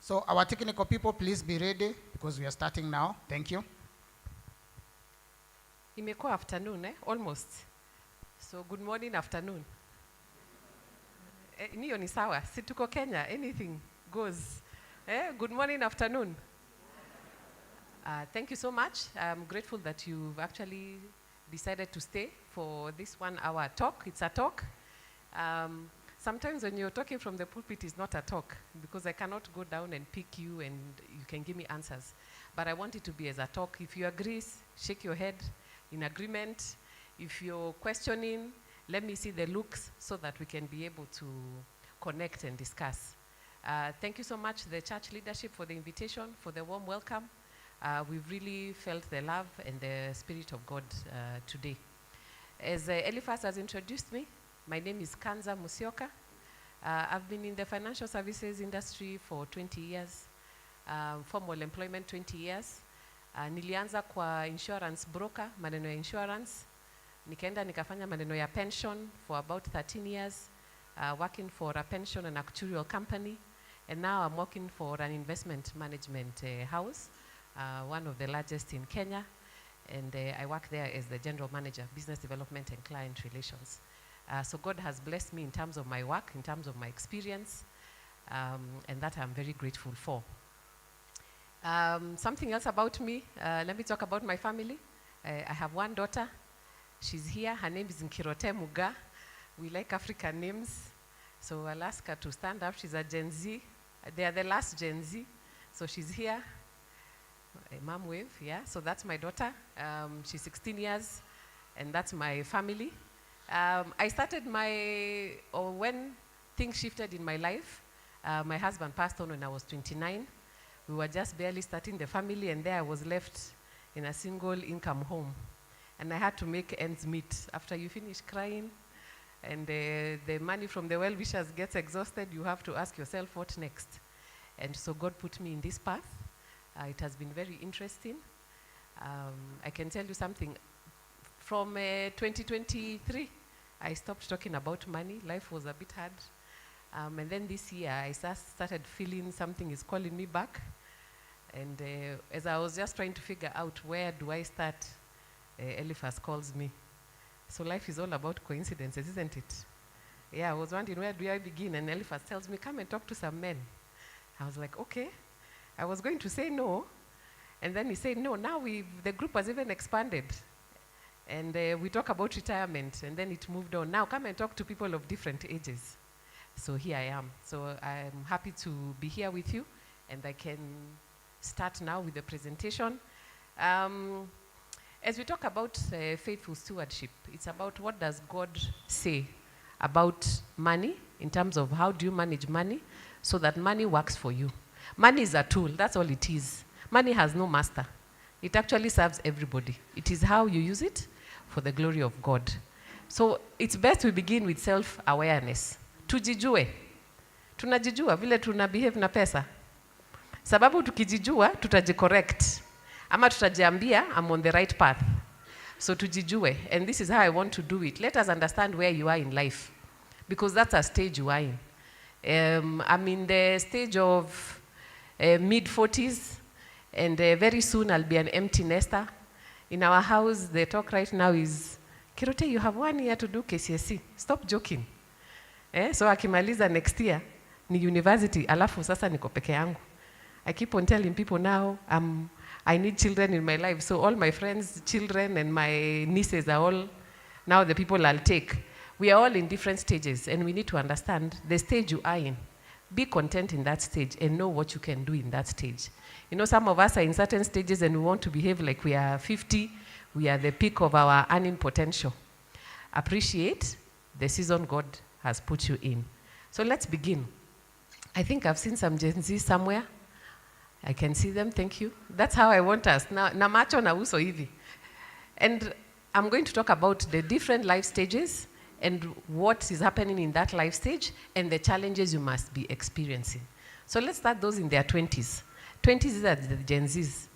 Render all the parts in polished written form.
So our technical people, please be ready because we are starting now. Thank you. Imekuwa afternoon, almost. So good morning, afternoon. Niyo ni sawa, si tuko Kenya, anything goes. Good morning, afternoon. Thank you so much. I'm grateful that you've actually decided to stay for this 1 hour talk. It's a talk. Sometimes when you're talking from the pulpit, it's not a talk because I cannot go down and pick you and you can give me answers. But I want it to be as a talk. If you agree, shake your head in agreement. If you're questioning, let me see the looks so that we can be able to connect and discuss. Thank you so much, the church leadership, for the invitation, for the warm welcome. We've really felt the love and the Spirit of God today. As Eliphas has introduced me, my name is Kanza Musyoka. I've been in the financial services industry for 20 years, formal employment 20 years. Nilianza kwa insurance broker, maneno ya insurance. Nikaenda nikafanya maneno ya pension for about 13 years, working for a pension and actuarial company. And now I'm working for an investment management house, one of the largest in Kenya. And I work there as the general manager, business development and client relations. So God has blessed me in terms of my work, in terms of my experience, and that I'm very grateful for. Something else about me, let me talk about my family. I have one daughter. She's here. Her name is Nkirote Muga. We like African names. So I'll ask her to stand up. She's a Gen Z. They are the last Gen Z. So she's here. Mom wave, yeah. So that's my daughter. She's 16 years, and that's my family. I started when things shifted in my life, my husband passed on when I was 29. We were just barely starting the family, and there I was left in a single income home. And I had to make ends meet. After you finish crying, and the money from the well-wishers gets exhausted, you have to ask yourself, what next? And so God put me in this path. It has been very interesting. I can tell you something. From 2023, I stopped talking about money. Life was a bit hard. And then this year, I started feeling something is calling me back. And as I was just trying to figure out where do I start, Eliphas calls me. So life is all about coincidences, isn't it? Yeah, I was wondering, where do I begin? And Eliphas tells me, come and talk to some men. I was like, okay. I was going to say no. And then he said, no, now the group has even expanded. And we talk about retirement, and then it moved on. Now come and talk to people of different ages. So here I am. So I'm happy to be here with you, and I can start now with the presentation. As we talk about faithful stewardship, it's about what does God say about money in terms of how do you manage money so that money works for you. Money is a tool, that's all it is. Money has no master. It actually serves everybody. It is how you use it for the glory of God. So it's best we begin with self-awareness. Tujijue. Tunajijua vile tuna behave na pesa. Sababu tukijijua, tutajicorrect. Ama tutajiambia, I'm on the right path. So tujijue. And this is how I want to do it. Let us understand where you are in life. Because that's a stage you are in. I'm in the stage of mid-40s. And very soon I'll be an empty nester. In our house, the talk right now is, Kirote, you have 1 year to do KCSE. Stop joking. So akimaliza next year, ni university, alafu sasa niko peke yangu. I keep on telling people now, I need children in my life. So all my friends' children and my nieces are all now the people I'll take. We are all in different stages, and we need to understand the stage you are in. Be content in that stage and know what you can do in that stage. You know, some of us are in certain stages and we want to behave like we are 50, we are the peak of our earning potential. Appreciate the season God has put you in. So let's begin. I think I've seen some Gen Z somewhere. I can see them, thank you. That's how I want us. Na macho na uso hivi. And I'm going to talk about the different life stages and what is happening in that life stage and the challenges you must be experiencing. So let's start those in their 20s. 20s are the Gen Zs.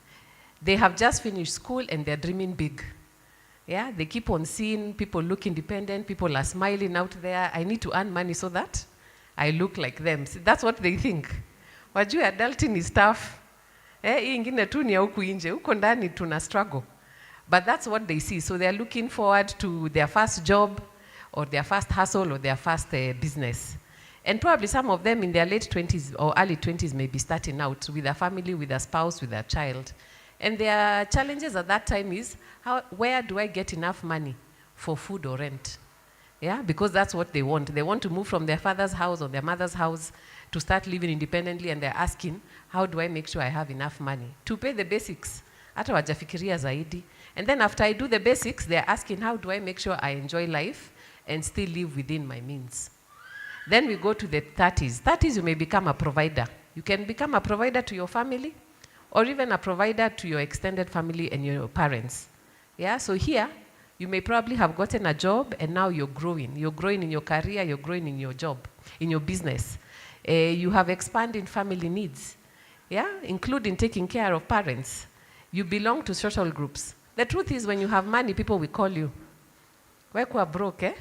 They have just finished school and they're dreaming big. Yeah, they keep on seeing people look independent, people are smiling out there. I need to earn money so that I look like them. See, that's what they think. Wajua adulting is tough. Hii ingine tu ni ya huku nje, huko ndani tuna struggle. But that's what they see. So they're looking forward to their first job or their first hustle or their first business. And probably some of them in their late 20s or early 20s may be starting out with a family, with a spouse, with a child. And their challenges at that time is, where do I get enough money for food or rent? Yeah, because that's what they want. They want to move from their father's house or their mother's house to start living independently, and they're asking, how do I make sure I have enough money to pay the basics? Hata wajafikiria zaidi. And then after I do the basics, they're asking, how do I make sure I enjoy life and still live within my means? Then we go to the 30s. 30s, you may become a provider. You can become a provider to your family or even a provider to your extended family and your parents. Yeah, so here, you may probably have gotten a job and now you're growing. You're growing in your career, you're growing in your job, in your business. You have expanding family needs, yeah, including taking care of parents. You belong to social groups. The truth is, when you have money, people will call you. Wekuwa broke, eh?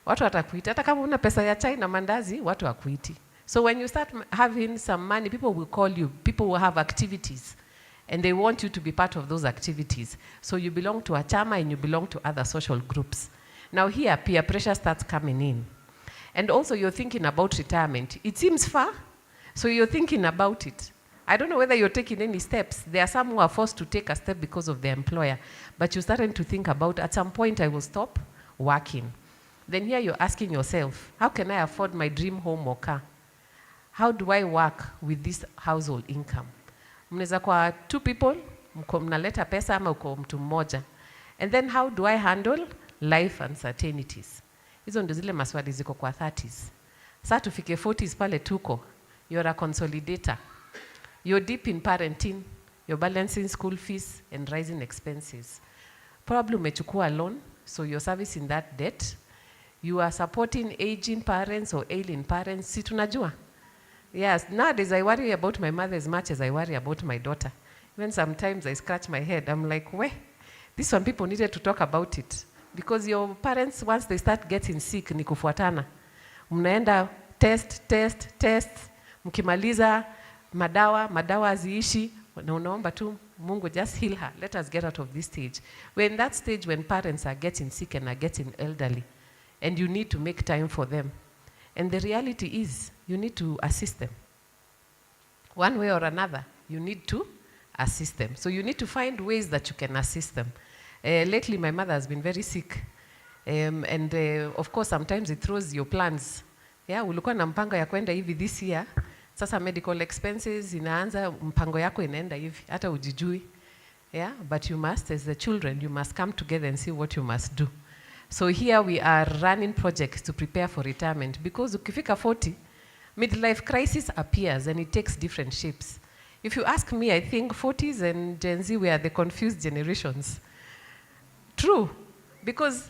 Watu watakuita. Hata kama una pesa ya chai na mandazi, watu wakuiti. So when you start having some money, people will call you. People will have activities. And they want you to be part of those activities. So you belong to a chama and you belong to other social groups. Now here, peer pressure starts coming in. And also you're thinking about retirement. It seems far, so you're thinking about it. I don't know whether you're taking any steps. There are some who are forced to take a step because of their employer. But you're starting to think about, at some point I will stop working. Then here you're asking yourself, how can I afford my dream home or car? How do I work with this household income? Mnaweza kwa 2 people, mnaleta pesa ama uko mtu mmoja. And then how do I handle life uncertainties? Hizo ndio zile maswali ziko kwa 30s. Sasa tufike 40s pale tuko. You're a consolidator. You're deep in parenting. You're balancing school fees and rising expenses. Probably umechukua loan, so you're servicing that debt. You are supporting aging parents or ailing parents. Si tunajua? Yes, nowadays I worry about my mother as much as I worry about my daughter. Even sometimes I scratch my head. I'm like, this one people needed to talk about it. Because your parents, once they start getting sick, ni kufuatana. Mnaenda test. Mkimaliza madawa haziishi. Na unaomba tu, Mungu, just heal her. Let us get out of this stage. We're in that stage when parents are getting sick and are getting elderly. And you need to make time for them. And the reality is, you need to assist them. One way or another, you need to assist them. So you need to find ways that you can assist them. Lately, my mother has been very sick. Of course, sometimes it throws your plans. Yeah, ulikuwa na mpango ya kwenda hivi this year. Sasa medical expenses inaanza, mpango yako inaenda hivi. Hata ujijui. Yeah, but you must, as the children, you must come together and see what you must do. So here we are running projects to prepare for retirement because ukifika 40, midlife crisis appears and it takes different shapes. If you ask me, I think 40s and Gen Z were the confused generations. True, because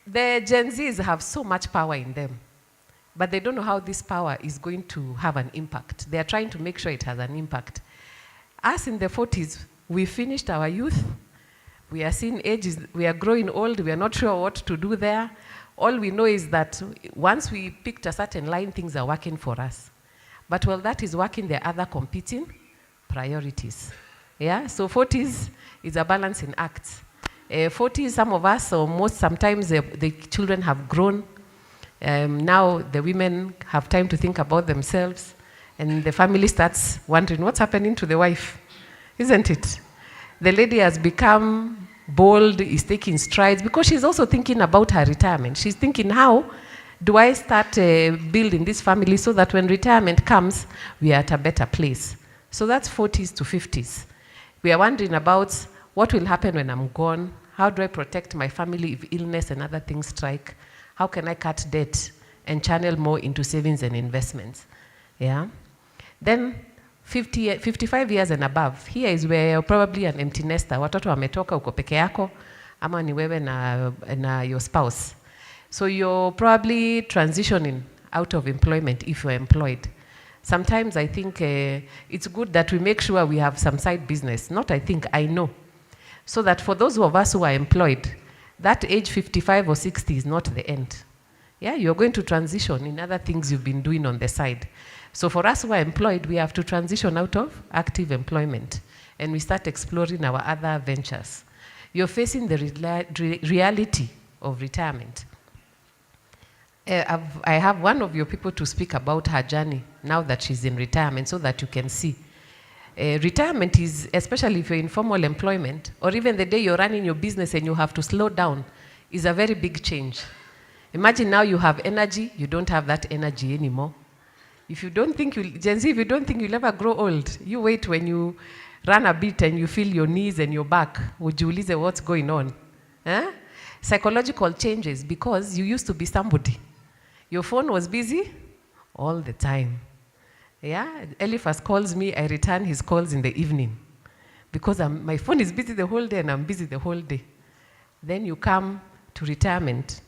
the Gen Zs have so much power in them, but they don't know how this power is going to have an impact. They are trying to make sure it has an impact. Us in the 40s, we finished our youth. We are seeing ages, we are growing old, we are not sure what to do there. All we know is that once we picked a certain line, things are working for us. But while that is working, there are other competing priorities. Yeah, so 40s is a balancing act. 40s, some of us, or most sometimes the children have grown. Now the women have time to think about themselves, and the family starts wondering what's happening to the wife, isn't it? The lady has become bold, is taking strides, because she's also thinking about her retirement. She's thinking, how do I start building this family so that when retirement comes, we are at a better place? So that's 40s to 50s. We are wondering about what will happen when I'm gone. How do I protect my family if illness and other things strike? How can I cut debt and channel more into savings and investments? Yeah. Then 55 years and above, here is where you're probably an empty nester. Watoto wametoka uko peke yako, ama ni wewe na your spouse. So you're probably transitioning out of employment if you're employed. Sometimes I think it's good that we make sure we have some side business. Not I think, I know. So that for those of us who are employed, that age 55 or 60 is not the end. Yeah, you're going to transition in other things you've been doing on the side. So for us who are employed, we have to transition out of active employment and we start exploring our other ventures. You're facing the reality of retirement. I have one of your people to speak about her journey now that she's in retirement so that you can see. Retirement is, especially if you're in formal employment, or even the day you're running your business and you have to slow down, is a very big change. Imagine now you have energy, you don't have that energy anymore. If you don't think Gen Z, if you don't think you'll ever grow old, you wait when you run a bit and you feel your knees and your back. Ujiulize what's going on. Eh? Psychological changes because you used to be somebody. Your phone was busy all the time. Yeah, Eliphas calls me, I return his calls in the evening because my phone is busy the whole day and I'm busy the whole day. Then you come to retirement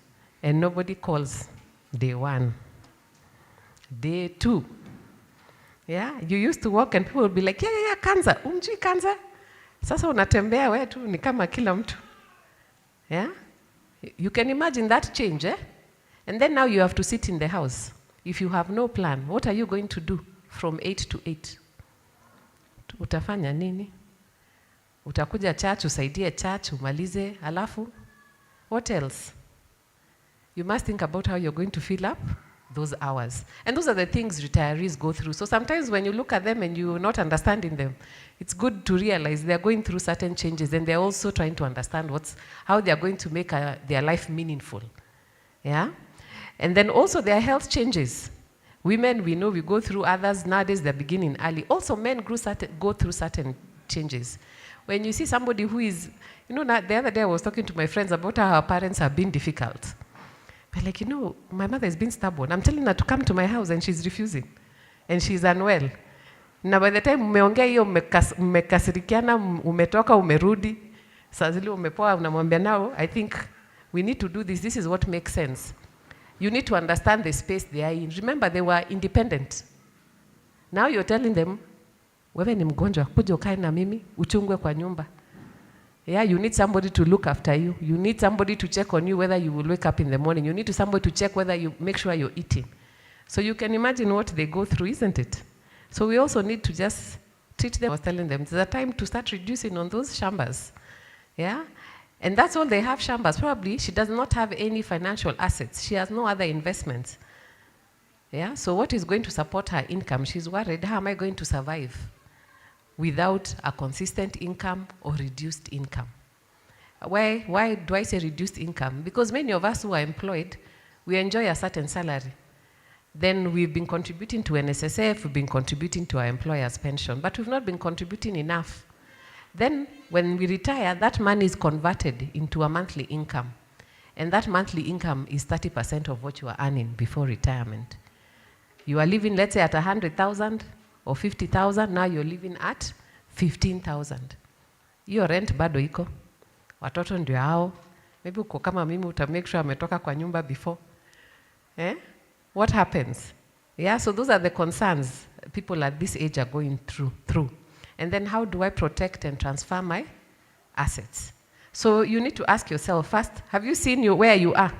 and nobody calls day 1. Day 2. Yeah, you used to walk and people would be like, yeah, Kanza, umjui Kanza? Sasa unatembea we tu ni kama kila mtu. Yeah? You can imagine that change, eh? And then now you have to sit in the house. If you have no plan, what are you going to do from 8 to 8? Utafanya nini? Utakuja church, usaidie church, umalize, alafu? What else? You must think about how you're going to fill up those hours. And those are the things retirees go through. So sometimes when you look at them and you're not understanding them, it's good to realize they're going through certain changes and they're also trying to understand how they're going to make their life meaningful. Yeah? And then also there are health changes. Women, we know we go through others. Nowadays, they're beginning early. Also, men go through certain changes. When you see somebody who is, the other day I was talking to my friends about how her parents have been difficult. But like, my mother has been stubborn. I'm telling her to come to my house and she's refusing. And she's unwell. Now by the time umeongea hiyo mmekasirikiana, umetoka, umerudi, saa zile umepoa, unamwambia now, I think we need to do this. This is what makes sense. You need to understand the space they are in. Remember, they were independent. Now you're telling them, wewe ni mgonjwa, kuja ukae na mimi, uchungwe kwa nyumba. Yeah, you need somebody to look after you. You need somebody to check on you whether you will wake up in the morning. You need somebody to check whether you make sure you're eating. So you can imagine what they go through, isn't it? So we also need to just treat them. I was telling them, there's a time to start reducing on those shambas. Yeah? And that's all they have, shambas. Probably she does not have any financial assets. She has no other investments. Yeah? So what is going to support her income? She's worried, how am I going to survive without a consistent income or reduced income? Why do I say reduced income? Because many of us who are employed, we enjoy a certain salary. Then we've been contributing to NSSF, we've been contributing to our employer's pension, but we've not been contributing enough. Then when we retire, that money is converted into a monthly income. And that monthly income is 30% of what you are earning before retirement. You are living, let's say, at 100,000 or 50,000, now you're living at 15,000. Your rent bado iko. Watoto ndio hao. Maybe uko kama mimi uta make sure ametoka kwa nyumba before. Eh? What happens? Yeah, so those are the concerns people at this age are going through. And then how do I protect and transfer my assets? So you need to ask yourself first, have you seen where you are?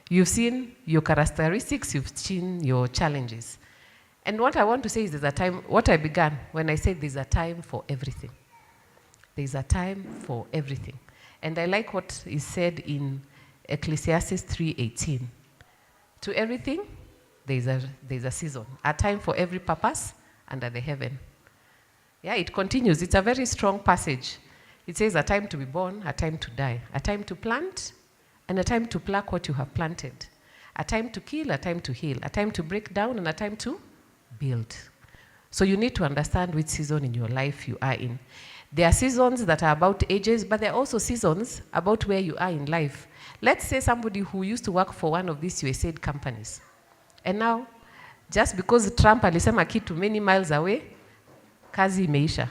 You've seen your characteristics, you've seen your challenges. And what I want to say is there's a time, what I began when I said there's a time for everything. There's a time for everything. And I like what is said in Ecclesiastes 3:18. To everything, there's a season. A time for every purpose under the heaven. Yeah, it continues. It's a very strong passage. It says a time to be born, a time to die, a time to plant, and a time to pluck what you have planted. A time to kill, a time to heal, a time to break down, and a time to build. So you need to understand which season in your life you are in. There are seasons that are about ages, but there are also seasons about where you are in life. Let's say somebody who used to work for one of these USAID companies. And now, just because Trump alisema kitu many miles away, kazi imeisha.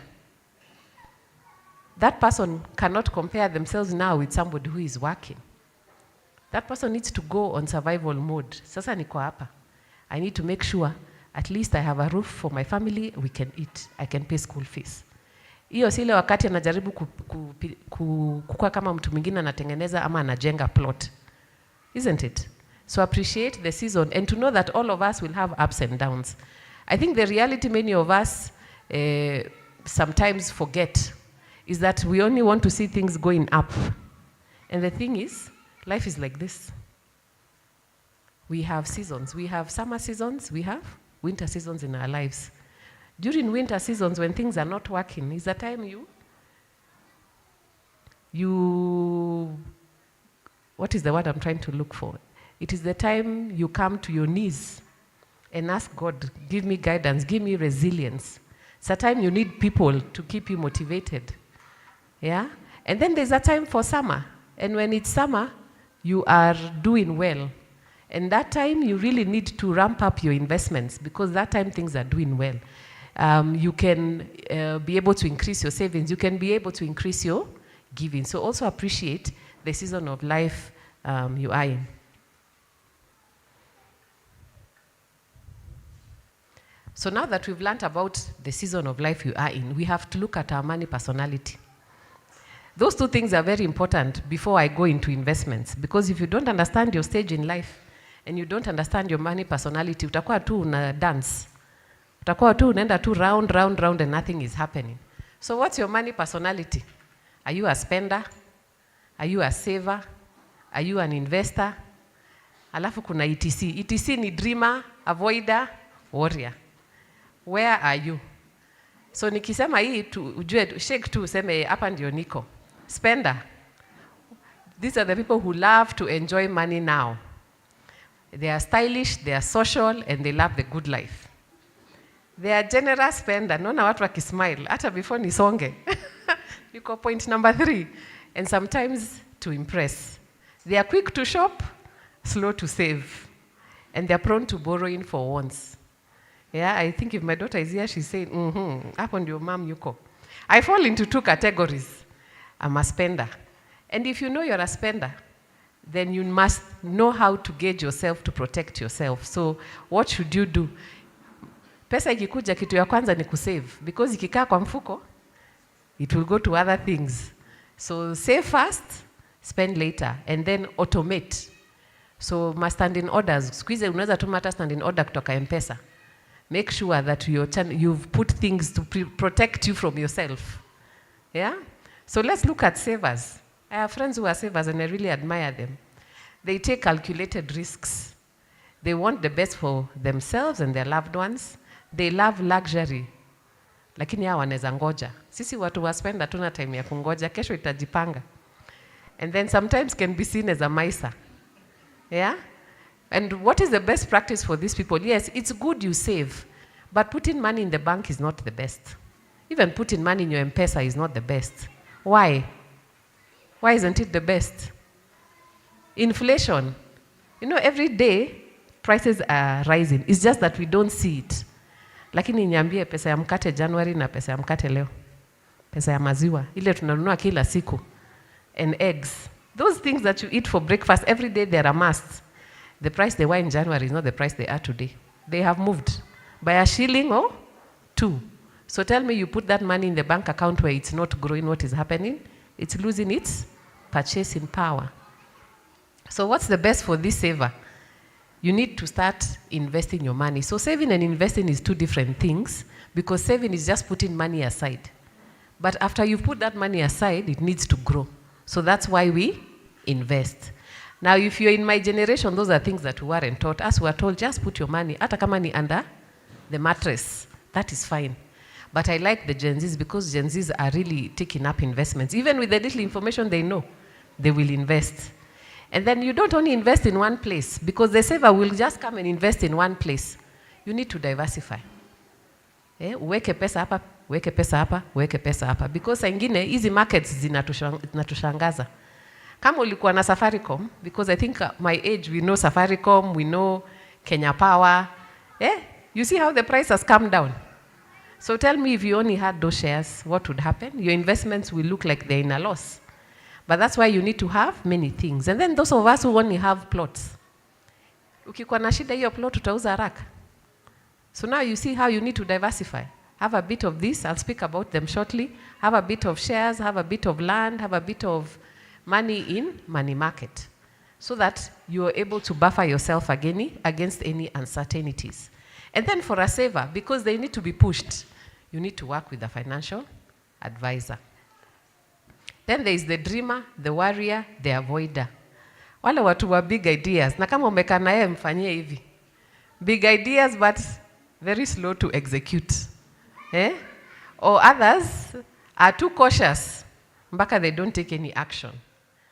That person cannot compare themselves now with somebody who is working. That person needs to go on survival mode. Sasa niko hapa. I need to make sure at least I have a roof for my family, we can eat, I can pay school fees. Hiyo sile wakati anajaribu kukua kama mtu mwingine anatengeneza ama anajenga plot. Isn't it? So appreciate the season and to know that all of us will have ups and downs. I think the reality many of us sometimes forget is that we only want to see things going up. And the thing is, life is like this. We have seasons. We have summer seasons, we have winter seasons in our lives. During winter seasons, when things are not working, is the time what is the word I'm trying to look for? It is the time you come to your knees and ask God, give me guidance, give me resilience. It's a time you need people to keep you motivated. Yeah? And then there's a time for summer. And when it's summer, you are doing well. And that time, you really need to ramp up your investments because that time things are doing well. You can be able to increase your savings. You can be able to increase your giving. So also appreciate the season of life you are in. So now that we've learned about the season of life you are in, we have to look at our money personality. Those two things are very important before I go into investments. Because if you don't understand your stage in life and you don't understand your money personality, utakuwa tu una dance. Utakuwa tu unaenda tu round and nothing is happening. So what's your money personality? Are you a spender? Are you a saver? Are you an investor? Alafu kuna ETC. ETC ni dreamer, avoider, warrior. Where are you? So nikisema hii ujue shake tu useme hapa ndio niko. Spender. These are the people who love to enjoy money now. They are stylish, they are social, and they love the good life. They are generous spender. Naona watu wakismile hata before nisonge. Niko point number 3. And sometimes to impress. They are quick to shop, slow to save. And they are prone to borrowing for wants. Yeah, I think if my daughter is here, she's saying, hapo ndio mom yuko. I fall into 2 categories. I'm a spender. And if you know you're a spender, then you must know how to gauge yourself to protect yourself. So what should you do? Pesa ikikuja kitu ya kwanza ni kusave. Because ikikaa kwa mfuko, it will go to other things. So save first, spend later, and then automate. So must stand in orders. Squeeze unaweza tuma hata stand in order kutoka M-Pesa. Make sure that you've put things to protect you from yourself. Yeah? So let's look at savers. I have friends who are savers and I really admire them. They take calculated risks. They want the best for themselves and their loved ones. They love luxury. Lakini hawa wanaweza ngoja. Sisi watu wa spend hatuna time ya kungoja, kesho itajipanga. And then sometimes can be seen as a miser. Yeah? And what is the best practice for these people? Yes, it's good you save, but putting money in the bank is not the best. Even putting money in your M-Pesa is not the best. Why? Why isn't it the best? Inflation. You know, every day, prices are rising. It's just that we don't see it. Lakini niambie pesa ya mkate January na pesa ya mkate leo. Pesa ya maziwa. Ile tunanunua kila siku. And eggs. Those things that you eat for breakfast, every day they're a must. The price they were in January is not the price they are today. They have moved by a shilling or 2. So tell me you put that money in the bank account where it's not growing, what is happening? It's losing its purchasing power. So what's the best for this saver? You need to start investing your money. So saving and investing is 2 different things because saving is just putting money aside. But after you've put that money aside, it needs to grow. So that's why we invest. Now, if you're in my generation, those are things that we weren't taught. As we are told, just put your money, hata kama ni under the mattress. That is fine. But I like the Gen Zs because Gen Zs are really taking up investments. Even with the little information they know, they will invest. And then you don't only invest in one place, because the saver will just come and invest in one place. You need to diversify. Uweke pesa hapa, uweke pesa hapa, uweke pesa hapa. Because ingine, hizi markets zinatushangaza. Kama ulikuwa na Safaricom, because I think my age, we know Safaricom, we know Kenya Power. You see how the price has come down. So tell me, if you only had those shares, what would happen? Your investments will look like they're in a loss. But that's why you need to have many things. And then those of us who only have plots, ukikuwa na shida hiyo plot utauza haraka. So now you see how you need to diversify. Have a bit of this, I'll speak about them shortly. Have a bit of shares, have a bit of land, have a bit of money in money market, so that you are able to buffer yourself against any uncertainties. And then for a saver, because they need to be pushed, you need to work with a financial advisor. Then there is the dreamer, the warrior, the avoider. Wale watu wa big ideas, na kama umekaa naye mfanyie hivi. Big ideas but very slow to execute. Or others are too cautious mpaka they don't take any action.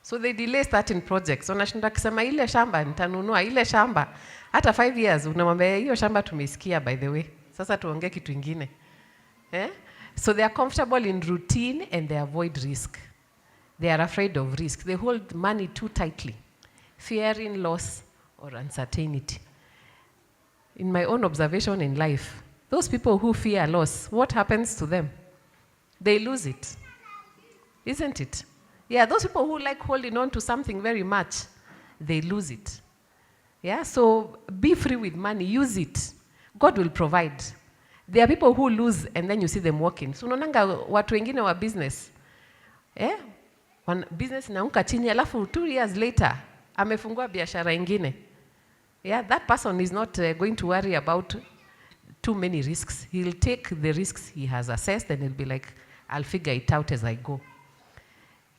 So they delay starting projects. Wanashinda kusema ile shamba nitanunua, ile shamba hata 5 years unamwambia hiyo shamba tumesikia by the way. Sasa tuongee kitu kingine. So they are comfortable in routine and they avoid risk. They are afraid of risk. They hold money too tightly, fearing loss or uncertainty. In my own observation in life, those people who fear loss, what happens to them? They lose it. Isn't it? Yeah, those people who like holding on to something very much, they lose it. Yeah, so be free with money, use it. God will provide. There are people who lose and then you see them walking. So unaonanga watu wengine wa business. Business inaanguka chini alafu 2 years later amefungua biashara ingine. Yeah, that person is not going to worry about too many risks. He'll take the risks he has assessed and he'll be like, I'll figure it out as I go.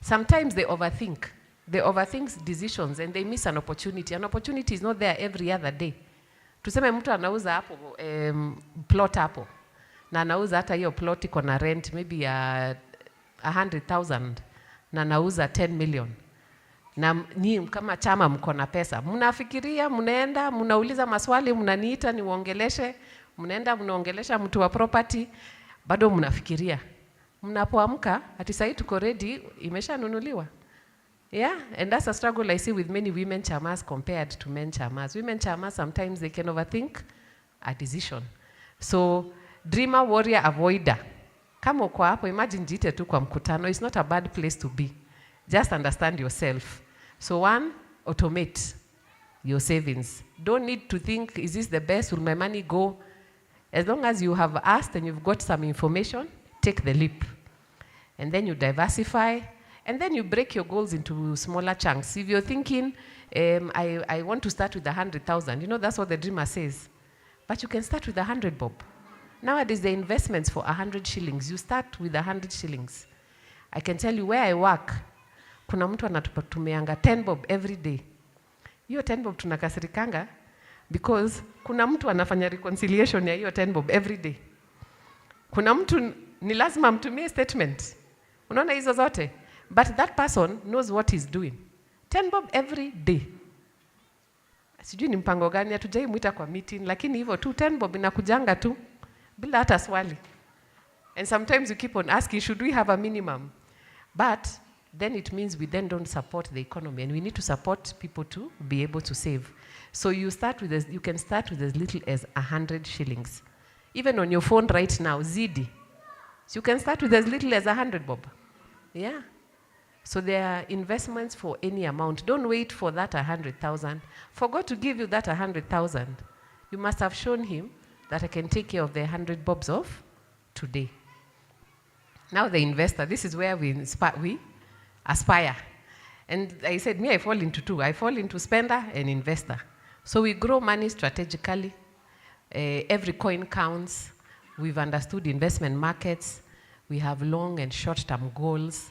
Sometimes they overthink. They overthink decisions and they miss an opportunity. An opportunity is not there every other day. Tuseme mtu anauza hapo plot hapo. Na anauza hata hiyo plot iko na rent maybe 100,000 na anauza 10 million. Na ni kama chama mko na pesa. Mnafikiria, mnaenda, mnauliza maswali, mnaniita niwaongeleshe, mnaenda mnaongelesha mtu wa property, bado mnafikiria. Mnapoamka ati sasa tuko ready, imeshanunuliwa. Yeah, and that's a struggle I see with many women chamas compared to men chamas. Women chamas, sometimes they can overthink a decision. So, dreamer, warrior, avoider. Kama uko hapo, imagine jite tu kwa mkutano. It's not a bad place to be. Just understand yourself. So one, automate your savings. Don't need to think, is this the best? Will my money go? As long as you have asked and you've got some information, take the leap. And then you diversify. And then you break your goals into smaller chunks. If you're thinking, I want to start with 100,000, you know, that's what the dreamer says. But you can start with 100 bob. Nowadays, the investments for 100 shillings, you start with 100 shillings. I can tell you where I work, kuna mtu anatumianga 10 bob every day. Hiyo 10 bob tunakasirikanga because kuna mtu anafanya reconciliation ya hiyo 10 bob every day. Kuna mtu ni lazima mtumie statement. Unaona hizo zote? But that person knows what he's doing. 10 bob every day. Sijui ni mpango gani, hatujai muita kwa meeting, lakini hivyo tu 10 bob inakujanga tu bila hata swali. And sometimes you keep on asking, should we have a minimum? But then it means we then don't support the economy, and we need to support people to be able to save. So you can start with as little as 100 shillings. Even on your phone right now, ZD. So you can start with as little as 100 bob. Yeah. So there are investments for any amount. Don't wait for that 100,000. For God to give you that 100,000, you must have shown him that I can take care of the 100 bobs of today. Now the investor, this is where we aspire. And I said, I fall into two. I fall into spender and investor. So we grow money strategically. Every coin counts. We've understood investment markets. We have long and short-term goals.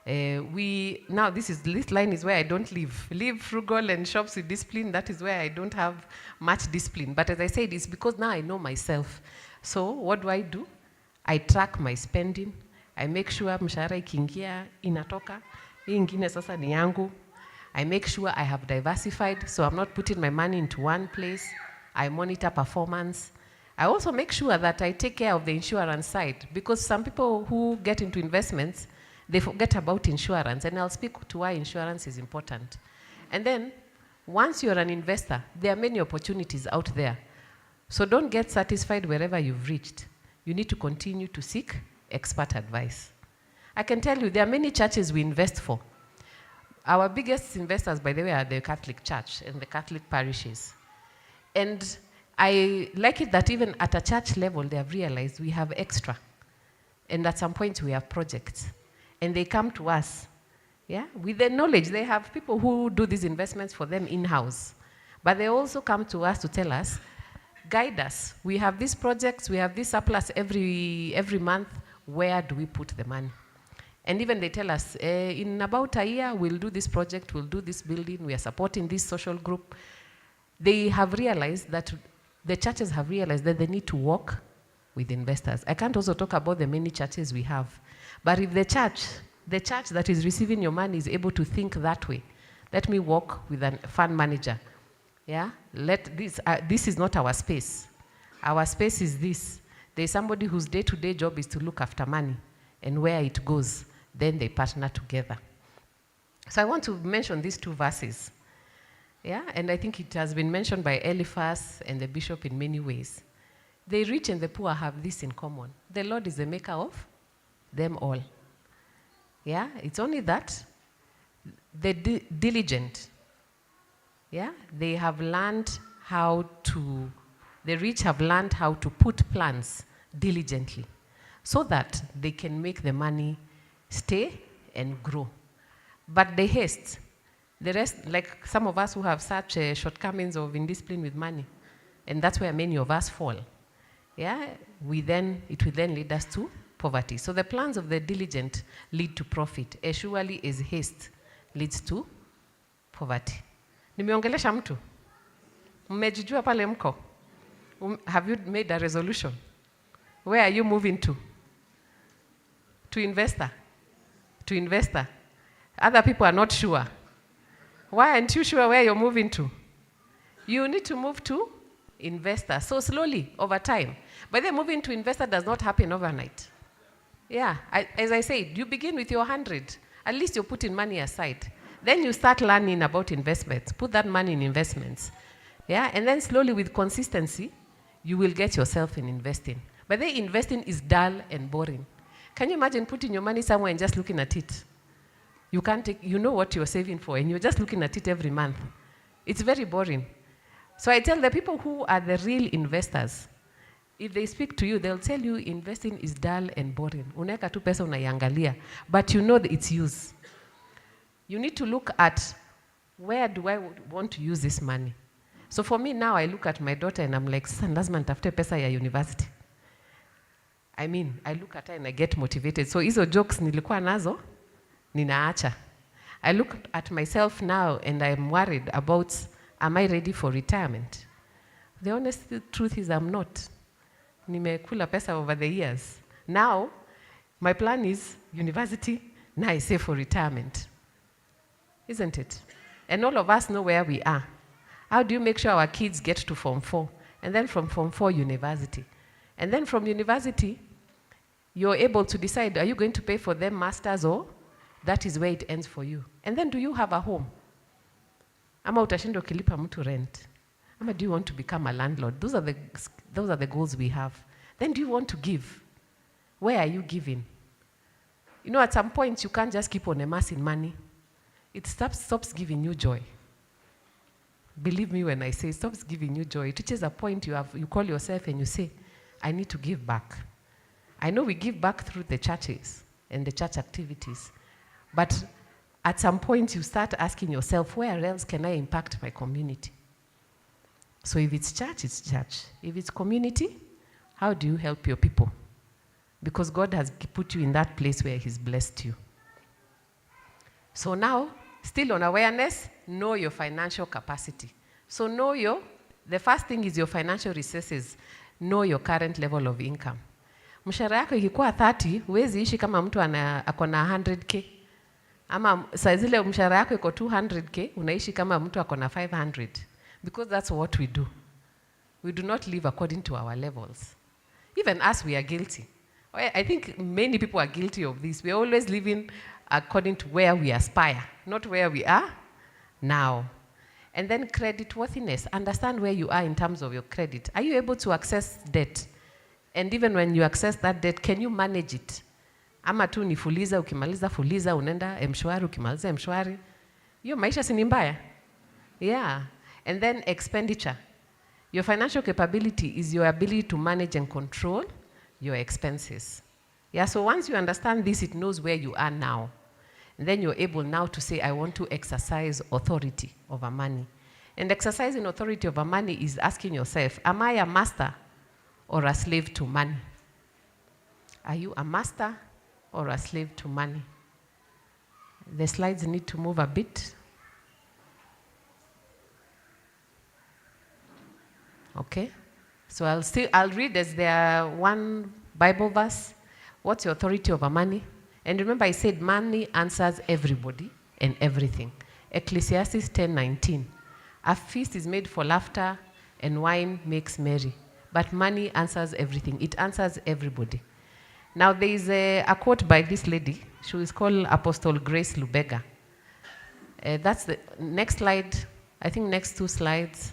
Now this line is where I don't live. Live frugal and shops with discipline. That is where I don't have much discipline. But as I said, it's because now I know myself. So what do? I track my spending. I make sure mshahara ikiingia inatoka. Hii ingine sasa ni yangu. I make sure I have diversified, so I'm not putting my money into one place. I monitor performance. I also make sure that I take care of the insurance side, because some people who get into investments, they forget about insurance, and I'll speak to why insurance is important. And then, once you're an investor, there are many opportunities out there. So don't get satisfied wherever you've reached. You need to continue to seek expert advice. I can tell you, there are many churches we invest for. Our biggest investors, by the way, are the Catholic Church and the Catholic parishes. And I like it that even at a church level, they have realized we have extra. And at some point, we have projects. And they come to us, yeah, with the knowledge. They have people who do these investments for them in-house. But they also come to us to tell us, guide us. We have these projects, we have this surplus every month. Where do we put the money? And even they tell us, in about a year, we'll do this project, we'll do this building, we are supporting this social group. They have realized that, the churches have realized that they need to work with investors. I can't also talk about the many churches we have. But if the church that is receiving your money is able to think that way, let me work with a fund manager. Yeah, this is not our space. Our space is this. There's somebody whose day-to-day job is to look after money and where it goes. Then they partner together. So I want to mention these two verses. Yeah, and I think it has been mentioned by Eliphaz and the bishop in many ways. The rich and the poor have this in common. The Lord is the maker of them all. Yeah, it's only that the diligent, yeah, the rich have learned how to put plans diligently so that they can make the money stay and grow. But the haste, the rest, like some of us who have such shortcomings of indiscipline with money, and that's where many of us fall. Yeah, it will then lead us to poverty. So the plans of the diligent lead to profit, as surely as haste leads to poverty. Nimeongelesha mtu? Mmejijua pale mko? Have you made a resolution? Where are you moving to? To investor? To investor. Other people are not sure. Why aren't you sure where you're moving to? You need to move to investor. So slowly, over time. But then moving to investor does not happen overnight. Yeah, as I said, you begin with your 100. At least you're putting money aside. Then you start learning about investments. Put that money in investments. Yeah, and then slowly with consistency, you will get yourself in investing. But then investing is dull and boring. Can you imagine putting your money somewhere and just looking at it? You know what you're saving for, and you're just looking at it every month. It's very boring. So I tell the people who are the real investors, if they speak to you, they'll tell you investing is dull and boring. Unaweka tu pesa unaiangalia, but you know its use. You need to look at, where do I want to use this money? So for me now, I look at my daughter and I'm like, son, lazima nitafute pesa ya university. I mean, I look at her and I get motivated. So hizo jokes nilikuwa nazo, ninaacha. I look at myself now and I'm worried about, am I ready for retirement? The honest truth is I'm not. Nimekula pesa over the years. Now, my plan is university, now I save for retirement. Isn't it? And all of us know where we are. How do you make sure our kids get to Form 4? And then from Form 4, university. And then from university, you're able to decide, are you going to pay for them masters, or that is where it ends for you? And then do you have a home? Ama utashinda ukilipa mtu rent? Ama do you want to become a landlord? Those are the goals we have. Then do you want to give? Where are you giving? You know, at some point, you can't just keep on amassing money. It stops giving you joy. Believe me when I say it stops giving you joy. It reaches a point you call yourself and you say, I need to give back. I know we give back through the churches and the church activities, but at some point you start asking yourself, where else can I impact my community? So if it's church, it's church. If it's community, how do you help your people? Because God has put you in that place where He's blessed you. So now, still on awareness, know your financial capacity. So the first thing is your financial resources. Know your current level of income. Mshahara yako ikikuwa 30, huwezi ishi kama mtu ako na 100K. Ama saa zile mshahara yako iko 200k, unaishi kama mtu ako na 500. Because that's what we do. We do not live according to our levels. Even us, we are guilty. I think many people are guilty of this. We are always living according to where we aspire, not where we are now. And then credit worthiness. Understand where you are in terms of your credit. Are you able to access debt? And even when you access that debt, can you manage it? Ama tu ni fuliza, ukimaliza fuliza, unaenda mshwari, ukimaliza mshwari. Hiyo maisha si ni mbaya? Yeah. And then expenditure. Your financial capability is your ability to manage and control your expenses. Yeah, so once you understand this, it knows where you are now. And then you're able now to say, I want to exercise authority over money. And exercising authority over money is asking yourself, am I a master or a slave to money? Are you a master or a slave to money? The slides need to move a bit. Okay, so I'll read as there one Bible verse. What's your authority over money? And remember, I said money answers everybody and everything. Ecclesiastes 10:19. A feast is made for laughter and wine makes merry. But money answers everything. It answers everybody. Now there is a quote by this lady. She is called Apostle Grace Lubega. That's the next slide. I think next two slides.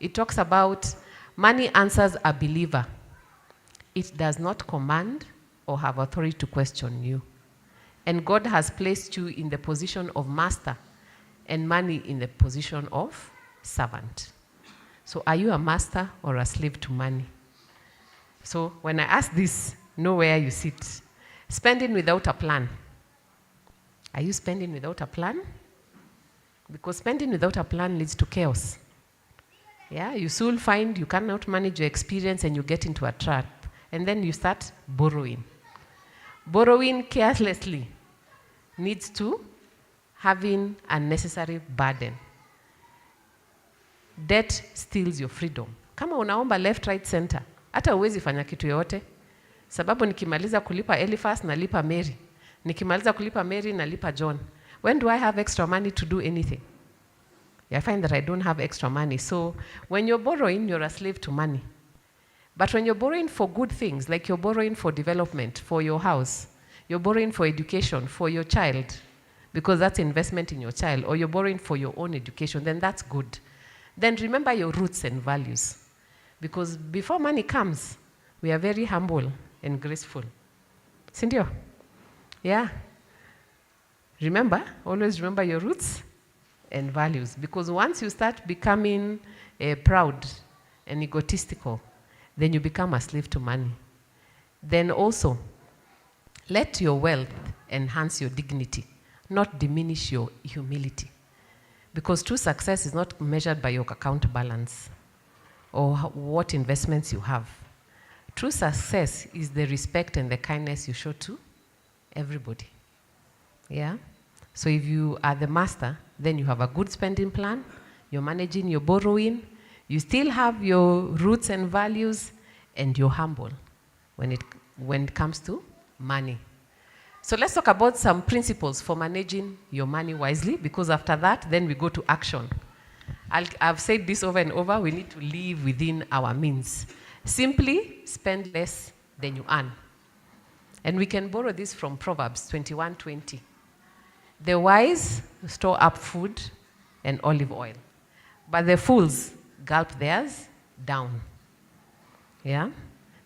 It talks about money answers a believer. It does not command or have authority to question you. And God has placed you in the position of master and money in the position of servant. So are you a master or a slave to money? So when I ask this, know where you sit. Spending without a plan. Are you spending without a plan? Because spending without a plan leads to chaos. Yeah, you soon find you cannot manage your experience and you get into a trap. And then you start borrowing. Borrowing carelessly leads to having unnecessary burden. Debt steals your freedom. Kama unaomba left, right, center, hata huwezi fanya kitu yote. Sababu nikimaliza kulipa Eliphas nalipa Mary. Nikimaliza kulipa Mary nalipa John. When do I have extra money to do anything? I find that I don't have extra money. So when you're borrowing, you're a slave to money. But when you're borrowing for good things, like you're borrowing for development, for your house, you're borrowing for education, for your child, because that's investment in your child, or you're borrowing for your own education, then that's good. Then remember your roots and values. Because before money comes, we are very humble and graceful. Sindio? Yeah. Remember, always remember your roots and values. Because once you start becoming proud and egotistical, then you become a slave to money. Then also, let your wealth enhance your dignity, not diminish your humility. Because true success is not measured by your account balance or what investments you have. True success is the respect and the kindness you show to everybody. Yeah? So if you are the master, then you have a good spending plan, you're managing your borrowing, you still have your roots and values, and you're humble when it comes to money. So let's talk about some principles for managing your money wisely, because after that, then we go to action. I've said this over and over, we need to live within our means. Simply spend less than you earn. And we can borrow this from Proverbs 21:20. The wise store up food and olive oil, but the fools gulp theirs down. Yeah?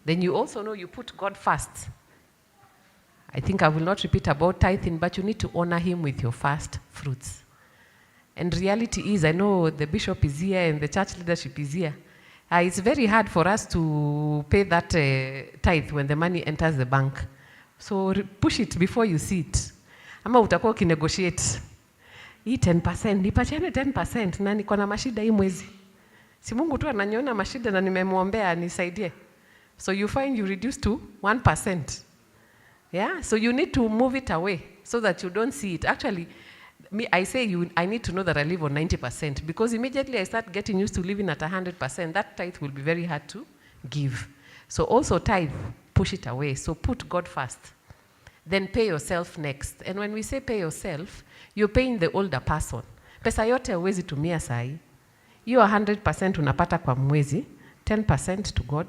Then you also know you put God first. I think I will not repeat about tithing, but you need to honor him with your first fruits. And reality is, I know the bishop is here and the church leadership is here. It's very hard for us to pay that tithe when the money enters the bank. So push it before you see it. Ama utakuwa ukinegotiate. Hii 10%, nipatiane 10% na niko na mashida hii mwezi. Si Mungu tu ananiona mashida na nimemwombea nisaidie. So you find you reduce to 1%. Yeah, so you need to move it away so that you don't see it. Actually, I say I need to know that I live on 90%, because immediately I start getting used to living at 100%, that tithe will be very hard to give. So also tithe, push it away. So put God first. then pay yourself next. And when we say pay yourself, you're paying the older person. Pesa yote huwezi tumia sahi. You 100% unapata kwa mwezi, 10% to God,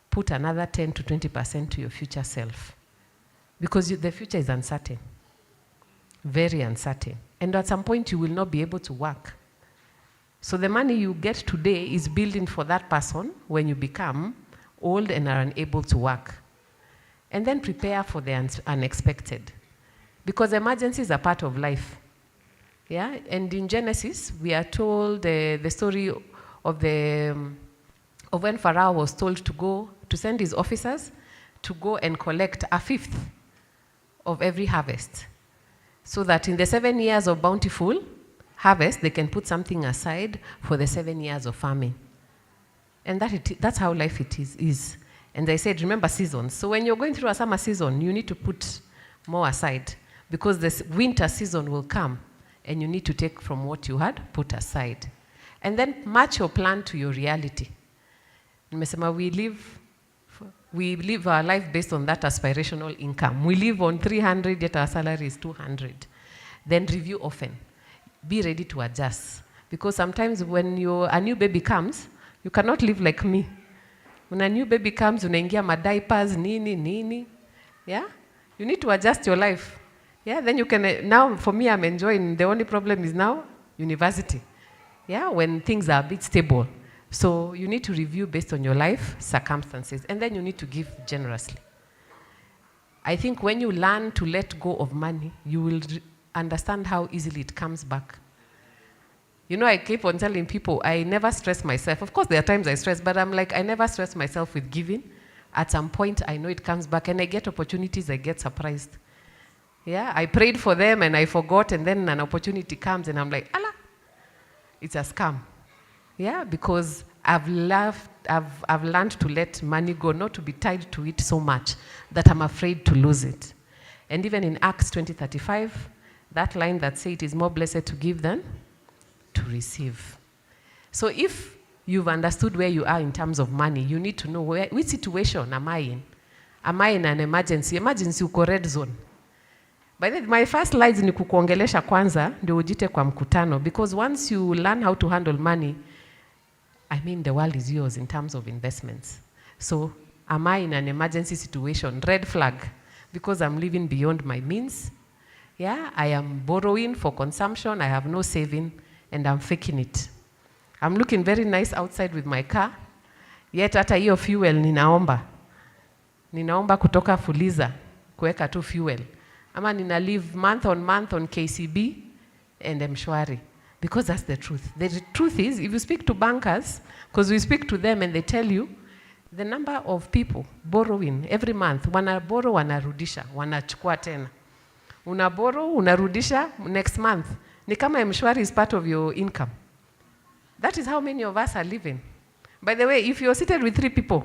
put another 10 to 20% to your future self. Because the future is uncertain, very uncertain. And at some point you will not be able to work. So the money you get today is building for that person when you become old and are unable to work. And then prepare for the unexpected. Because emergencies are part of life. Yeah, and in Genesis, we are told the story of when Pharaoh was told to send his officers to go and collect a fifth of every harvest, so that in the 7 years of bountiful harvest, they can put something aside for the 7 years of famine. And that's how life is. And I said, remember seasons. So when you're going through a summer season, you need to put more aside, because the winter season will come and you need to take from what you had put aside. And then match your plan to your reality. We live our life based on that aspirational income. We live on 300, yet our salary is 200. Then review often. Be ready to adjust. Because sometimes when a new baby comes, you cannot live like me. When a new baby comes, unaingia madiapers, nini. Yeah? You need to adjust your life. Yeah, then you can, now for me I'm enjoying, the only problem is now university. Yeah, when things are a bit stable. So you need to review based on your life circumstances, and then you need to give generously. I think when you learn to let go of money, you will understand how easily it comes back. You know, I keep on telling people, I never stress myself. Of course, there are times I stress, but I'm like, I never stress myself with giving. At some point, I know it comes back, and I get opportunities, I get surprised. Yeah, I prayed for them, and I forgot, and then an opportunity comes, and I'm like, Allah, it's a scam. Yeah, because I've learned to let money go, not to be tied to it so much that I'm afraid to lose it. And even in Acts 20:35, that line that says it is more blessed to give than to receive. So if you've understood where you are in terms of money, you need to know which situation am I in? Am I in an emergency? Emergency uko red zone. By the way, my first slides ni kukuongelesha kwanza ndio ujite kwa mkutano, because once you learn how to handle money, I mean the world is yours in terms of investments. So am I in an emergency situation? Red flag, because I'm living beyond my means. Yeah, I am borrowing for consumption, I have no saving, and I'm faking it. I'm looking very nice outside with my car, yet hata hiyo fuel ninaomba kutoka Fuliza kuweka tu fuel. Ama nina live month on KCB and Mshwari, because that's the truth. The truth is, if you speak to bankers, because we speak to them and they tell you, the number of people borrowing every month, wanaborrow, wanarudisha, wanachukua tena. Unaborrow, unarudisha next month. Ni kama Mshwari is part of your income. That is how many of us are living. By the way, if you're seated with 3 people,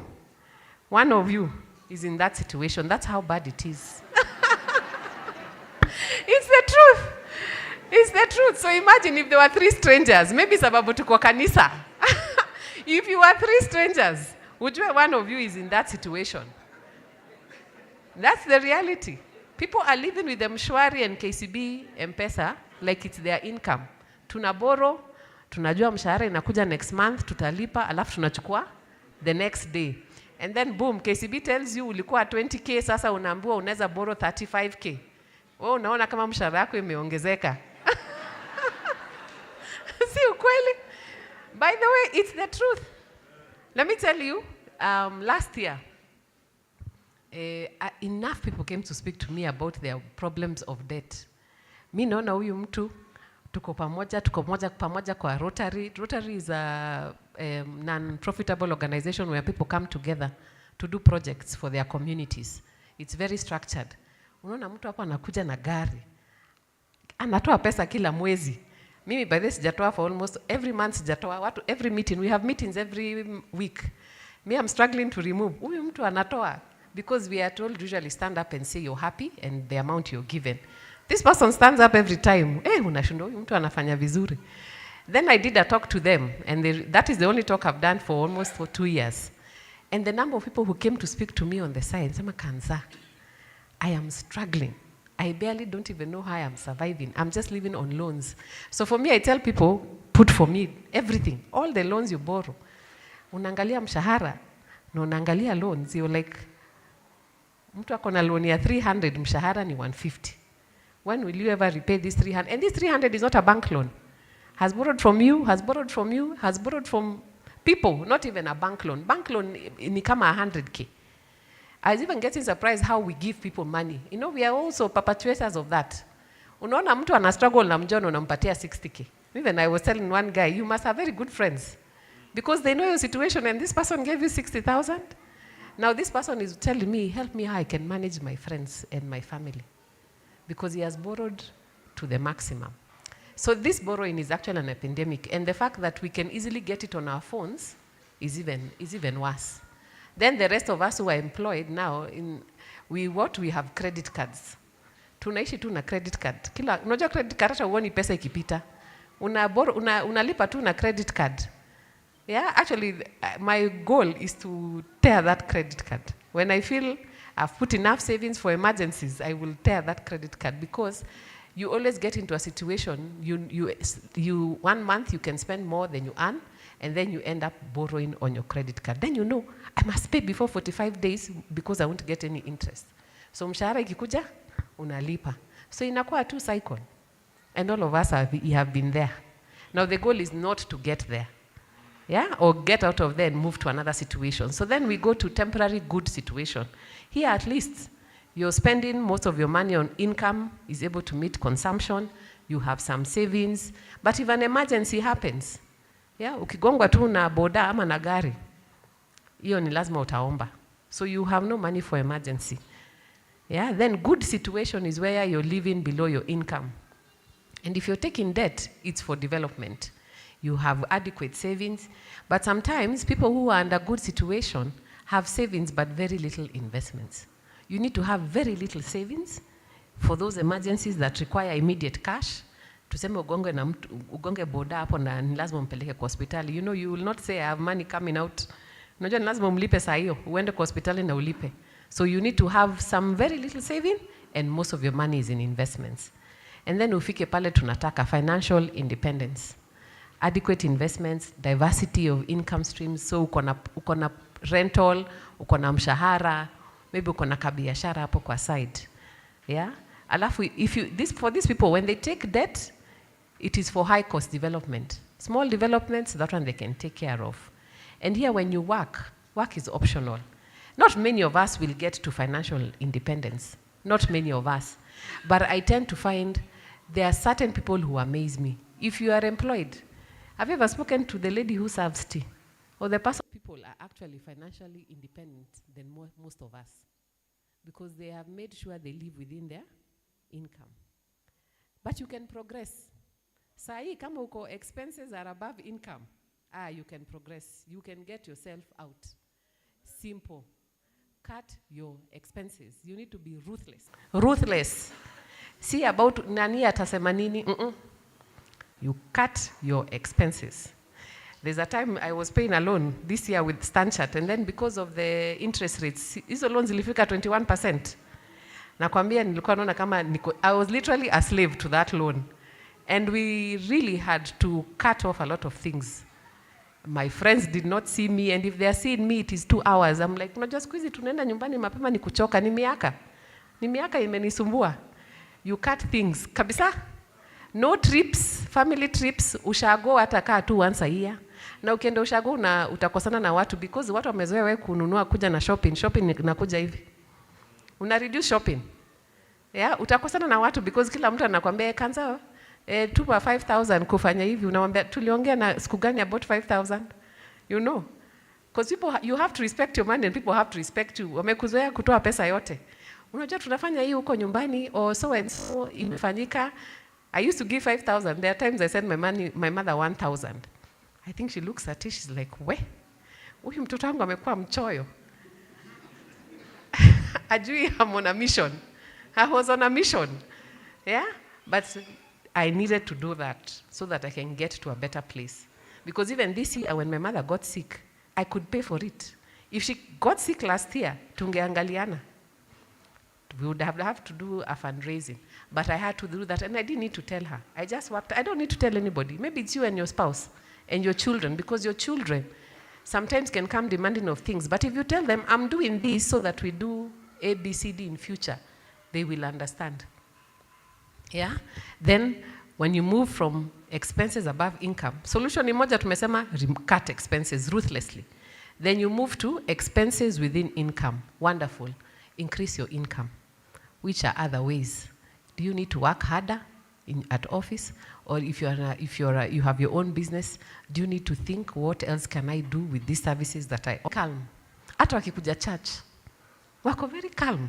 one of you is in that situation. That's how bad it is. It's the truth. It's the truth. So imagine if there were 3 strangers, maybe sababu tuko kanisa. If you were 3 strangers, would you one of you is in that situation? That's the reality. People are living with Mshwari and KCB M-Pesa like it's their income. Tunaboro, tunajua mshahara inakuja next month, tutalipa, alafu tunachukua the next day. And then boom, KCB tells you ulikuwa 20k, sasa unaambiwa unaweza borrow 35k. Wewe unaona kama mshahara wako imeongezeka. Si ukweli? By the way, it's the truth. Let me tell you, last year, enough people came to speak to me about their problems of debt. Mi naona huyu mtu, tuko pamoja kwa Rotary. Rotary is a non-profitable organization where people come together to do projects for their communities. It's very structured. Unaona mtu hapo anakuja na gari, anatoa pesa kila mwezi. Mimi by this sijatoa for almost every month, sijatoa every meeting. We have meetings every week. Me, I'm struggling to remove. Huyu mtu anatoa, because we are told usually stand up and say you're happy and the amount you're given. This person stands up every time. Unashindwa huyu mtu anafanya vizuri. Then I did a talk to them, and that is the only talk I've done for almost 2 years. And the number of people who came to speak to me on the side, sema Kanza, I am struggling. I barely don't even know how I am surviving. I'm just living on loans. So for me, I tell people, put for me everything, all the loans you borrow. Unaangalia mshahara, na unaangalia loans, you're like, mtu ako na loan ya 300, mshahara ni 150. When will you ever repay this 300? And this 300 is not a bank loan. Has borrowed from you, has borrowed from you, has borrowed from people, not even a bank loan. Bank loan ni kama 100K. I was even getting surprised how we give people money. You know, we are also perpetuators of that. Unaona mtu ana struggle na mjono unampatia 60K. Even I was telling one guy, you must have very good friends because they know your situation and this person gave you 60,000. Now this person is telling me, help me how I can manage my friends and my family because he has borrowed to the maximum. So this borrowing is actually an epidemic, and the fact that we can easily get it on our phones is even worse. Then the rest of us who are employed now, we have credit cards. Tunaishi tu na credit card. Unajua credit card hata uoni pesa ikipita. Unalipa tu na credit card. Yeah, actually my goal is to tear that credit card. When I feel I've put enough savings for emergencies, I will tear that credit card because you always get into a situation, you 1 month you can spend more than you earn, and then you end up borrowing on your credit card. Then you know, I must pay before 45 days because I won't get any interest. So mshahara ikikuja, unalipa. So inakuwa two cycle. And all of us have been there. Now the goal is not to get there. Yeah, or get out of there and move to another situation. So then we go to temporary good situation. Here at least, you're spending most of your money on income, is able to meet consumption, you have some savings, but if an emergency happens, yeah, ukigongwa tu na boda ama na gari, hiyo ni lazima utaomba. So you have no money for emergency. Yeah, then good situation is where you're living below your income. And if you're taking debt, it's for development. You have adequate savings, but sometimes people who are under good situation have savings but very little investments. You need to have very little savings for those emergencies that require immediate cash. Tuseme ugonge boda hapo na lazima mpeleke kwa hospitali. You know, you will not say I have money coming out. Unajua lazima umlipe saa hiyo, uende kwa hospitali na ulipe. So you need to have some very little saving and most of your money is in investments. And then ufike pale tunataka financial independence. Adequate investments, diversity of income streams. So uko na rental, uko na mshahara, maybe uko na kabiashara hapo kwa side. Yeah? Alafu for these people, when they take debt, it is for high cost development. Small developments, that one they can take care of. And here when you work is optional. Not many of us will get to financial independence. Not many of us. But I tend to find there are certain people who amaze me. If you are employed, have you ever spoken to the lady who serves tea? Or the person? People are actually financially independent than most of us because they have made sure they live within their income. But you can progress. Sai kama uko expenses are above income, you can progress. You can get yourself out. Simple. Cut your expenses. You need to be ruthless. Ruthless. See about nani atasema nini. You cut your expenses. There's a time I was paying a loan this year with Stanchart, and then because of the interest rates, hizo loans zilifika 21%. Nakwambia nilikuwa naona kama I was literally a slave to that loan. And we really had to cut off a lot of things. My friends did not see me, and if they are seeing me, it is 2 hours. I'm like, unajua siku hizi tunaenda nyumbani mapema ni kuchoka, ni miaka imenisumbua. You cut things kabisa. No trips, family trips, ushago hata kaa tu once a year. Na ukienda ushago utakosana na watu because watu wamezoea wewe kununua kuja na shopping inakuja hivi. Una reduce shopping. Yeah, utakosana na watu because kila mtu anakuambia Kanza tupa 5,000 kufanya hivi, unamwambia tuliongea na siku gani about 5,000? You know. Because you have to respect your money and people have to respect you. Wamekuzoea kutoa pesa yote. Unajua tunafanya hii huko nyumbani or so and so imefanyika. I used to give 5,000. There are times I send my mother 1,000. I think she looks at it, she's like, huyu mtoto wangu amekuwa mchoyo. Ajui I'm on a mission. I was on a mission. Yeah? But I needed to do that so that I can get to a better place. Because even this year, when my mother got sick, I could pay for it. If she got sick last year, tungeangaliana. We would have to do a fundraising. But I had to do that, and I didn't need to tell her. I just worked. I don't need to tell anybody. Maybe it's you and your spouse and your children, because your children sometimes can come demanding of things. But if you tell them, I'm doing this so that we do A, B, C, D in future, they will understand. Yeah? Then, when you move from expenses above income, solution ni moja tumesema, cut expenses ruthlessly. Then you move to expenses within income. Wonderful. Increase your income. Which are other ways? Do you need to work harder at office? Or if you have your own business, do you need to think, what else can I do with these services that I calm? Hata wakikuja church, wako very calm.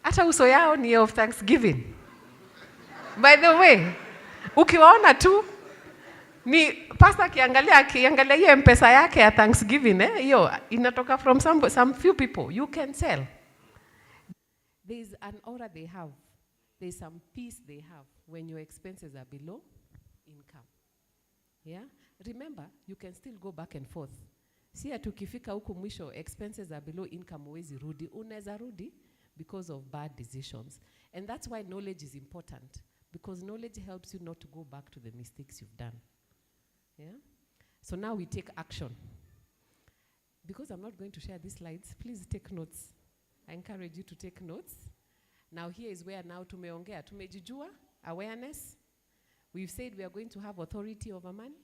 Hata uso yao ni of thanksgiving. By the way, ukiwaona tu, ni pastor akiangalia hiyo M-Pesa yake ya Thanksgiving, hiyo inatoka from some few people. You can tell. There is an aura they have. There is some peace they have when your expenses are below income. Yeah? Remember, you can still go back and forth. Si atukifika huko mwisho, expenses are below income, uwezi rudi. Unaweza rudi because of bad decisions. And that's why knowledge is important. Because knowledge helps you not to go back to the mistakes you've done. Yeah? So now we take action. Because I'm not going to share these slides, please take notes. I encourage you to take notes. Now here is where now tumeongea. Tumejijua, awareness. We've said we are going to have authority over money.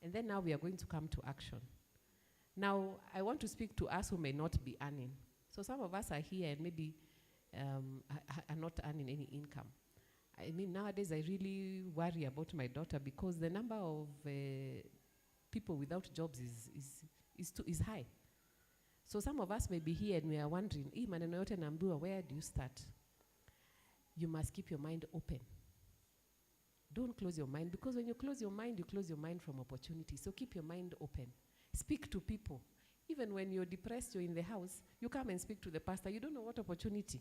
And then now we are going to come to action. Now, I want to speak to us who may not be earning. So some of us are here and maybe are not earning any income. I mean, nowadays I really worry about my daughter because the number of people without jobs is high. So some of us may be here and we are wondering, maneno yote naambiwa, where do you start? You must keep your mind open. Don't close your mind, because when you close your mind from opportunity. So keep your mind open. Speak to people. Even when you're depressed, you're in the house, you come and speak to the pastor. You don't know what opportunity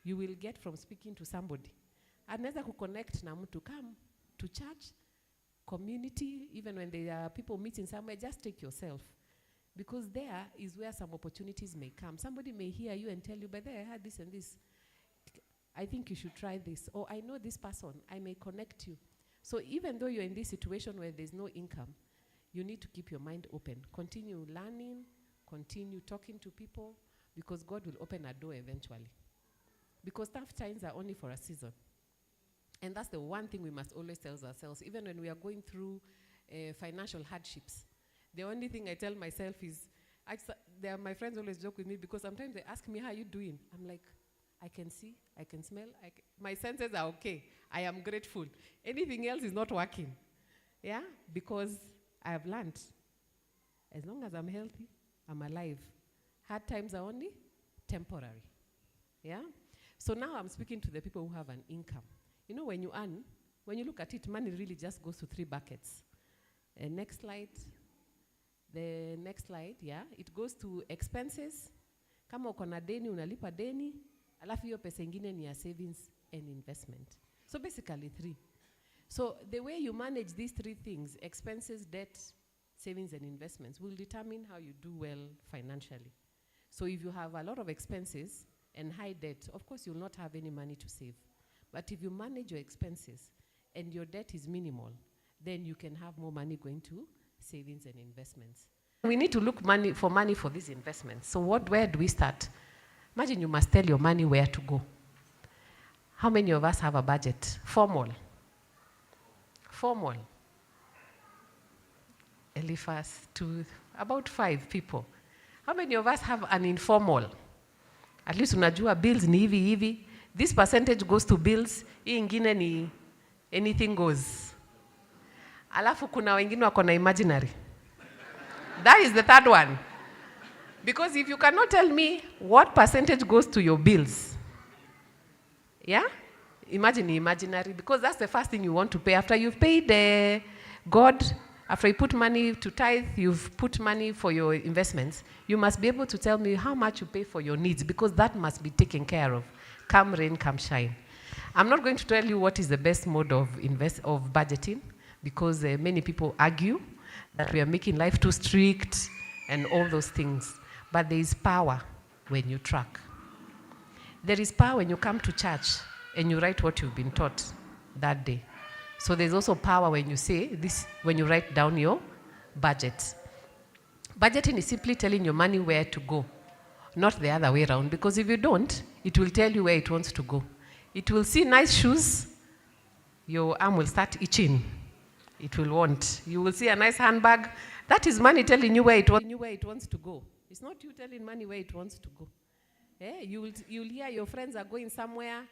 you will get from speaking to somebody. Anaweza kuconnect na mtu, come to church, community, even when there are people meeting somewhere, just take yourself. Because there is where some opportunities may come. Somebody may hear you and tell you, but there I had this and this. I think you should try this. Or I know this person, I may connect you. So even though you're in this situation where there's no income, you need to keep your mind open. Continue learning, continue talking to people, because God will open a door eventually. Because tough times are only for a season. And that's the one thing we must always tell ourselves, even when we are going through financial hardships. The only thing I tell myself is, my friends always joke with me because sometimes they ask me, how are you doing? I'm like, I can see, I can smell, my senses are okay. I am grateful. Anything else is not working. Yeah? Because I have learned, as long as I'm healthy, I'm alive. Hard times are only temporary. Yeah? So now I'm speaking to the people who have an income. You know, when you earn, when you look at it, money really just goes to 3 buckets. Next slide. The next slide, yeah. It goes to expenses. Kama uko na deni, unalipa deni. Alafu hiyo pesa ingine ni ya savings and investment. So basically 3. So the way you manage these 3 things, expenses, debt, savings and investments, will determine how you do well financially. So if you have a lot of expenses and high debt, of course you'll not have any money to save. But if you manage your expenses and your debt is minimal, then you can have more money going to savings and investments. We need to look for money for these investments. So where do we start? Imagine you must tell your money where to go. How many of us have a budget? Formal. Eliphas, to about 5 people. How many of us have an informal? At least unajua bills ni hivi. This percentage goes to bills, hii ingine ni anything goes. Alafu kuna wengine wako na imaginary. That is the 3rd one. Because if you cannot tell me what percentage goes to your bills, yeah? Imagine imaginary, because that's the first thing you want to pay. After you've paid God, after you put money to tithe, you've put money for your investments, you must be able to tell me how much you pay for your needs, because that must be taken care of. Come rain, come shine. I'm not going to tell you what is the best mode of budgeting, because many people argue that we are making life too strict and all those things. But there is power when you track. There is power when you come to church and you write what you've been taught that day. So there's also power when you say this, when you write down your budget. Budgeting is simply telling your money where to go, not the other way around, because if you don't, it will tell you where it wants to go. It will see nice shoes, your arm will start itching. It will want. You will see a nice handbag. That is money telling you where it wants to go. It's not you telling money where it wants to go. You'll hear your friends are going somewhere.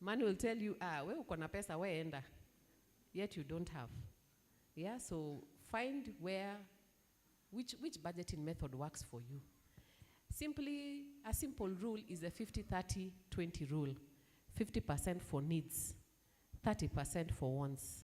Money will tell you, we uko na pesa, we enda. Yet you don't have. Yeah, so find which budgeting method works for you. Simply, a simple rule is the 50-30-20 rule. 50% for needs, 30% for wants.